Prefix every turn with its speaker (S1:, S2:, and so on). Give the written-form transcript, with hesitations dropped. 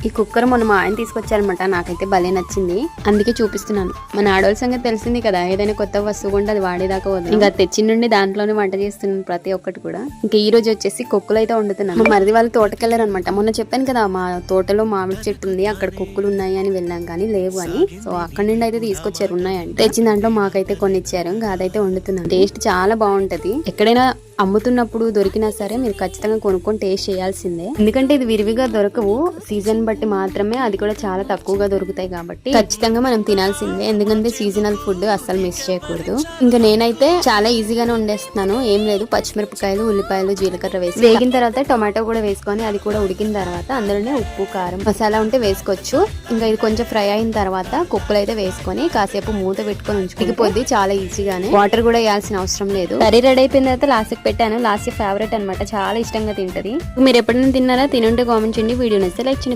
S1: ఈ కుక్కర్ మొన్న మా ఆయన తీసుకొచ్చారనమాట. నాకైతే భలే నచ్చింది, అందుకే చూపిస్తున్నాను. మన ఆడవాళ్ళ సంగతి తెలిసింది కదా, ఏదైనా కొత్త వస్తువు ఉంటే అది వాడేదాకా వద్దు. ఇంకా తెచ్చి నుండి దాంట్లోనే వంట చేస్తున్నాను ప్రతి ఒక్కటి కూడా. ఇంకా ఈ రోజు వచ్చేసి కుక్కలు అయితే వండుతున్నాను. మా మరిది వాళ్ళు తోటకెళ్ళారు అనమాట. మొన్న చెప్పాను కదా మా తోటలో మామిడి చెట్టు ఉంది, అక్కడ కుక్కలు ఉన్నాయి అని వెళ్ళాం కానీ లేవు అని. సో అక్కడ నుండి అయితే తీసుకొచ్చారు, ఉన్నాయంటే. తెచ్చిన దాంట్లో మాకైతే కొన్ని ఇచ్చారు. ఇంకా అదైతే వండుతున్నాను. టేస్ట్ చాలా బాగుంటది. ఎక్కడైనా అమ్ముతున్నప్పుడు దొరికినా సరే మీరు ఖచ్చితంగా కొనుక్కొని టేస్ట్ చేయాల్సిందే, ఎందుకంటే ఇది విరివిగా దొరకవు. సీజన్ బట్టి మాత్రమే, అది కూడా చాలా తక్కువగా దొరుకుతాయి కాబట్టి ఖచ్చితంగా మనం తినాల్సిందే. ఎందుకంటే సీజనల్ ఫుడ్ అస్సలు మిస్ చేయకూడదు. ఇంకా నేనైతే చాలా ఈజీగానే వండేస్తున్నాను. ఏం లేదు, పచ్చిమిరపకాయలు, ఉల్లిపాయలు, జీలకర్ర వేసి వేగిన తర్వాత టొమాటో కూడా వేసుకొని అది కూడా ఉడికిన తర్వాత అందులోనే ఉప్పు, కారం, మసాలా ఉంటే వేసుకోవచ్చు. ఇంకా ఇది కొంచెం ఫ్రై అయిన తర్వాత కుక్కలు అయితే వేసుకొని కాసేపు మూత పెట్టుకొని ఉంచుకుపోద్ది చాలా ఈజీగానే. వాటర్ కూడా వేయాల్సిన అవసరం లేదు. కర్రీ రెడీ అయిపోయిన తర్వాత లాస్ట్ పెట్టాను. లాస్ట్ ఫేవరెట్ అనమాట, చాలా ఇష్టంగా తింటది. మీరు ఎప్పుడైనా తిన్నారా? తినుంటే కామెంట్ చేయండి. వీడియో నచ్చితే లైక్ చేయండి.